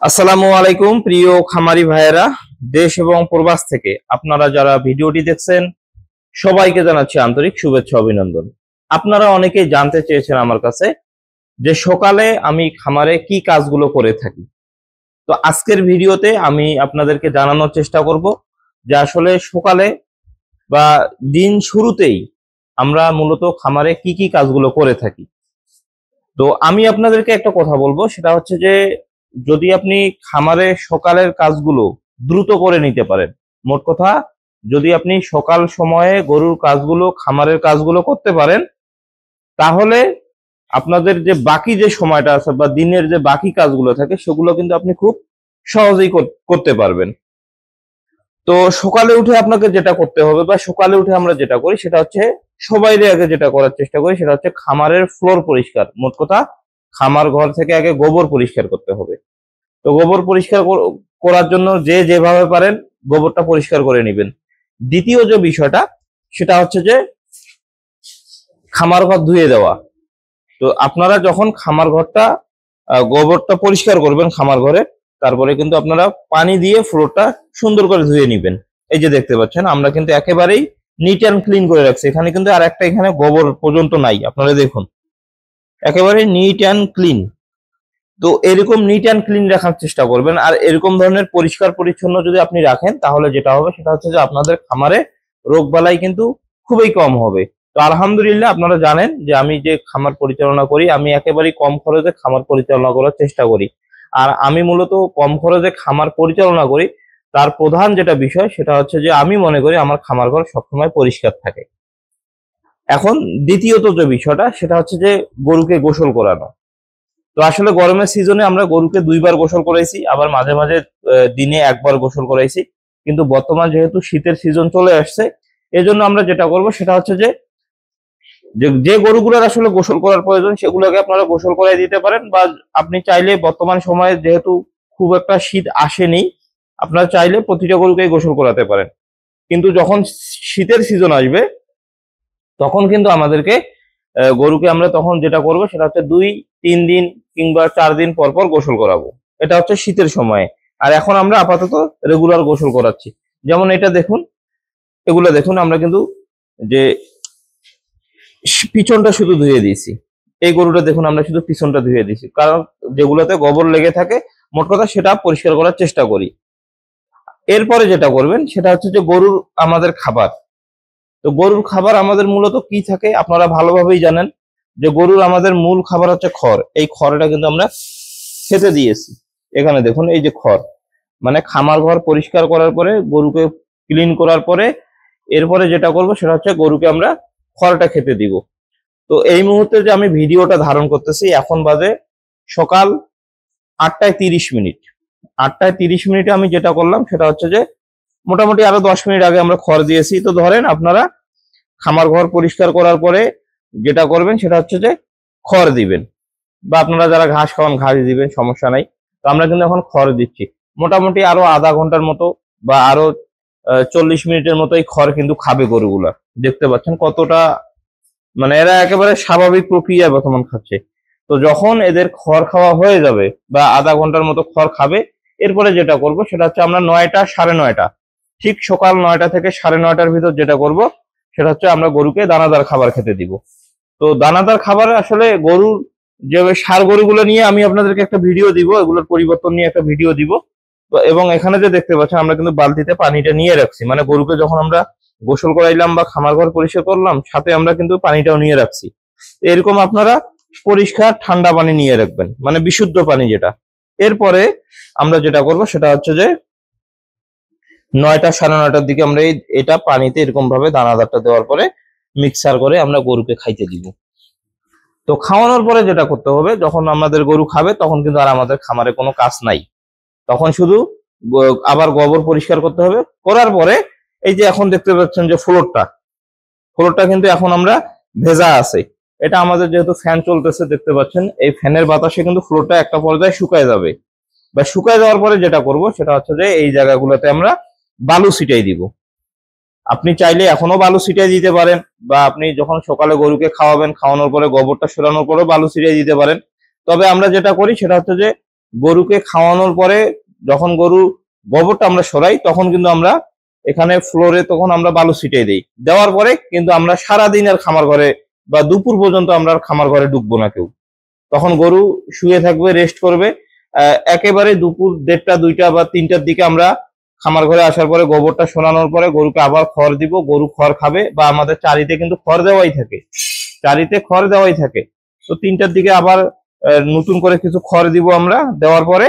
আসসালামু আলাইকুম প্রিয় খামারি ভাইয়েরা, দেশ এবং প্রবাস থেকে আপনারা যারা ভিডিওটি দেখছেন সবাইকে জানাচ্ছি আন্তরিক শুভেচ্ছা অভিনন্দন। আপনারা অনেকেই জানতে চেয়েছেন আমার কাছে যে সকালে আমি খামারে কি কাজগুলো করে থাকি। তো আজকের ভিডিওতে আমি আপনাদেরকে জানানোর চেষ্টা করব যে আসলে সকালে বা দিন শুরুতেই আমরা মূলত খামারে কি কি কাজগুলো করে থাকি। তো আমি আপনাদেরকে একটা কথা বলবো, সেটা হচ্ছে যে যদি আপনি খামারে সকালের কাজগুলো দ্রুত করে নিতে পারেন, মোট কথা যদি আপনি সকাল সময়ে গরুর কাজগুলো খামারের কাজগুলো করতে পারেন, তাহলে আপনাদের যে বাকি যে সময়টা আছে বা দিনের যে বাকি কাজগুলো থাকে সেগুলো কিন্তু আপনি খুব সহজেই করতে পারবেন। তো সকালে উঠে আপনাকে যেটা করতে হবে বা সকালে উঠে আমরা যেটা করি সেটা হচ্ছে সবাই আগে যেটা করার চেষ্টা করি সেটা হচ্ছে খামারের ফ্লোর পরিষ্কার, মোট কথা খামার ঘর থেকে আগে গোবর পরিষ্কার করতে হবে। তো গোবর পরিষ্কার করার জন্য যে যেভাবে পারেন গোবরটা পরিষ্কার করে নেবেন। দ্বিতীয় যে বিষয়টা সেটা হচ্ছে যে খামার ঘর ধুয়ে দেওয়া। তো আপনারা যখন খামার ঘরটা গোবরটা পরিষ্কার করবেন খামার ঘরে, তারপরে কিন্তু আপনারা পানি দিয়ে ফ্লোরটা সুন্দর করে ধুয়ে নেবেন। এই যে দেখতে পাচ্ছেন আমরা কিন্তু একেবারেই নিট অ্যান্ড ক্লিন করে রাখছি, এখানে কিন্তু আর একটা এখানে গোবর পর্যন্ত নাই, আপনারা দেখুন একেবারে নিট অ্যান্ড ক্লিন। তো এরকম নিট অ্যান্ড ক্লিন রাখার চেষ্টা করবেন, আর এরকম ধরনের পরিষ্কার পরিচ্ছন্ন যদি আপনি রাখেন তাহলে যেটা হবে সেটা হচ্ছে যে আপনাদের খামারে রোগবালাই কিন্তু খুবই কম হবে। তো আলহামদুলিল্লাহ আপনারা জানেন যে আমি যে খামার পরিচালনা করি আমি একেবারেই কম খরচে খামার পরিচালনা করার চেষ্টা করি। আর আমি মূলত কম খরচে খামার পরিচালনা করি তার প্রধান যেটা বিষয় সেটা হচ্ছে যে আমি মনে করি আমার খামার ঘর সবসময় পরিষ্কার থাকে। এখন দ্বিতীয়ত যে বিষয়টা সেটা হচ্ছে যে গরুকে গোসল করানো। তো আসলে গরমের সিজনে আমরা গরুকে 2বার গোসল করাইছি, আবার মাঝে মাঝে দিনে 1বার গোসল করাইছি। কিন্তু বর্তমান যেহেতু শীতের সিজন চলে আসছে, এজন্য আমরা যেটা করব সেটা হচ্ছে যে যে গরুগুলোর আসলে গোসল করার প্রয়োজন সেগুলোকে আপনারা গোসল করাই দিতে পারেন, বা আপনি চাইলে বর্তমান সময়ে যেহেতু খুব একটা শীত আসেনি, আপনারা চাইলে প্রতিটা গরুকেই গোসল করাতে পারেন। কিন্তু যখন শীতের সিজন আসবে তখন কিন্তু আমাদেরকে গরুকে আমরা তখন যেটা করব সেটা হচ্ছে 2-3 দিন কিংবা 4 দিন পর পর গোসল করাবো। এটা হচ্ছে শীতের সময়ে। আর এখন আমরা আপাতত রেগুলার গোসল করাচ্ছি। যেমন এটা দেখুন, এগুলো দেখুন আমরা কিন্তু যে পিছনটা শুধু ধুয়ে দিয়েছি, এই গরুটা দেখুন আমরা শুধু পিছনটা ধুয়ে দিয়েছি, কারণ যেগুলোতে গোবর লেগে থাকে মোট কথা সেটা পরিষ্কার করার চেষ্টা করি। এরপরে যেটা করবেন সেটা হচ্ছে যে গরুর আমাদের খাবার। তো গরুর খাবার আমাদের মূলত কি থাকে আপনারা ভালোভাবেই জানেন যে গরুর আমাদের মূল খাবার হচ্ছে খড়। এই খড়টা কিন্তু আমরা খেতে দিয়েছি। এখানে দেখুন এই যে খড়, মানে খামার ঘর পরিষ্কার করার পরে গরুকে ক্লিন করার পরে এরপরে যেটা করব সেটা হচ্ছে গরুকে আমরা খড়টা খেতে দিব। তো এই মুহূর্তে যে আমি ভিডিওটা ধারণ করতেছি এখন বাজে সকাল 8টা 30 মিনিট। 8টা 30 মিনিটে আমি যেটা করলাম সেটা হচ্ছে যে মোটামুটি আরো 10 মিনিট আগে আমরা খড় দিয়েছি। তো ধরেন আপনারা খামার ঘর পরিষ্কার করার পরে যেটা করবেন সেটা হচ্ছে যে খড় দিবেন, বা আপনারা যারা ঘাস খাওয়ান ঘাস দিবেন, সমস্যা নাই। তো আমরা কিন্তু এখন খড় দিচ্ছি মোটামুটি আরো আধা ঘন্টার মতো বা আরো 40 মিনিটের মতো এই খড় কিন্তু খাবে গরুগুলা। দেখতে পাচ্ছেন কতটা, মানে এরা একেবারে স্বাভাবিক প্রক্রিয়া বর্তমান খাচ্ছে। তো যখন এদের খড় খাওয়া হয়ে যাবে বা আধা ঘন্টার মতো খড় খাবে, এরপরে যেটা করব সেটা হচ্ছে আমরা 9টা 9:30 ঠিক সকাল 9টা থেকে 9:30টার ভিতর যেটা করব সেটা হচ্ছে আমরা গরুকে দানাদার খাবার খেতে দিব। তো দানাদার খাবার আসলে গরুর যে ষাঁড় গরুগুলো নিয়ে আমি আপনাদেরকে একটা ভিডিও দিব, এগুলোর পরিবর্তন নিয়ে একটা ভিডিও দিব। এবং এখানে যে দেখতে পাচ্ছেন আমরা কিন্তু বালতিতে পানিটা নিয়ে রাখছি, মানে গরুকে যখন আমরা গোসল করাইলাম বা খামার ঘর পরিষ্কার করলাম সাথে আমরা কিন্তু পানিটাও নিয়ে রাখছি। এরকম আপনারা পরিষ্কার ঠান্ডা পানি নিয়ে রাখবেন, মানে বিশুদ্ধ পানি যেটা। এরপরে আমরা যেটা করব সেটা হচ্ছে যে 9টা 9:30টার দিকে আমরা এটা পানিতে এরকম ভাবে দানাদারটা দেওয়ার পরে মিক্সার করে আমরা গরুকে খাইতে দিব। তো খাওয়ানোর পরে যেটা করতে হবে, যখন আমাদের গরু খাবে তখন কিন্তু আর আমাদের খামারে কোনো কাজ নাই, তখন শুধু আবার গোবর পরিষ্কার করতে হবে। করার পরে এই যে এখন দেখতে পাচ্ছেন যে ফ্লোরটা কিন্তু এখন আমরা ভেজা আছে। এটা আমাদের যেহেতু ফ্যান চলতেছে দেখতে পাচ্ছেন, এই ফ্যানের বাতাসে কিন্তু ফ্লোরটা একটা পর্যায়ে শুকায় যাবে, বা শুকায় যাওয়ার পরে যেটা করব সেটা হচ্ছে যে এই জায়গাগুলোতে আমরা বালু ছিটাই দিব। আপনি চাইলে এখনো বালু ছিটিয়ে দিতে পারেন, বা আপনি যখন সকালে গরুকে খাওয়াবেন খাওয়ানোর পরে গোবরটা সরানোর পরে বালু ছিটিয়ে দিতে পারেন। তবে আমরা যেটা করি সেটা হচ্ছে যে গরুকে খাওয়ানোর পরে যখন গরু গোবরটা আমরা সরাই তখন কিন্তু আমরা এখানে ফ্লোরে তখন আমরা বালু ছিটিয়ে দিই। দেওয়ার পরে কিন্তু আমরা সারাদিন আর খামার ঘরে বা দুপুর পর্যন্ত আমরা আর খামার ঘরে ঢুকবো না কেউ। তখন গরু শুয়ে থাকবে, রেস্ট করবে। একেবারে দুপুর 1:30, 2টা বা 3টার দিকে আমরা খামার ঘরে আসার পরে গোবরটা শোনানোর পরে গরুকে আবার খড় দিব, গরু খড় খাবে। বা আমাদের চারিতে কিন্তু খড় দেওয়াই থাকে, চারিতে খড় দেওয়াই থাকে। তো 3টার দিকে আবার নতুন করে কিছু খড় দিব আমরা। দেওয়ার পরে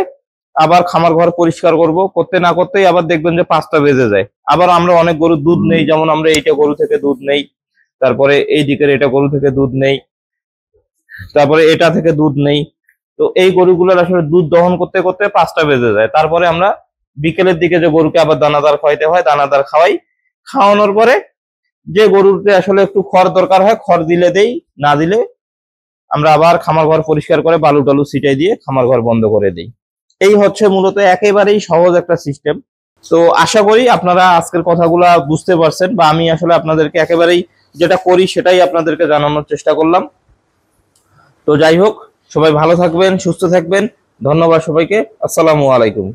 আবার খামার ঘর পরিষ্কার করব, করতে না করতেই আবার দেখবেন যে 5টা বেজে যায়। আবার আমরা অনেক গরু দুধ নেই, যেমন আমরা এইটা গরু থেকে দুধ নেই, তারপরে এই দিকের এটা গরু থেকে দুধ নেই, তারপরে এটা থেকে দুধ নেই। তো এই গরুগুলোর আসলে দুধ দহন করতে করতে 5টা বেজে যায়। তারপরে আমরা বিকেলের দিকে যে গরুকে আবার দানাদার খাওয়াইতে হয়, দানাদার খাওয়াই। খাওয়ানোর পরে যে গরুতে আসলে একটু খড় দরকার হয় খড় দিলে দেই, না দিলে আমরা আবার খামার ঘর পরিষ্কার করে বালু টালু ছিটাই দিয়ে খামার ঘর বন্ধ করে দিই। এই হচ্ছে মূলত একেবারেই সহজ একটা সিস্টেম। তো আশা করি আপনারা আজকের কথাগুলা বুঝতে পারছেন, বা আমি আসলে আপনাদেরকে একেবারেই যেটা করি সেটাই আপনাদেরকে জানানোর চেষ্টা করলাম। তো যাই হোক, সবাই ভালো থাকবেন, সুস্থ থাকবেন। ধন্যবাদ সবাইকে। আসসালামু আলাইকুম।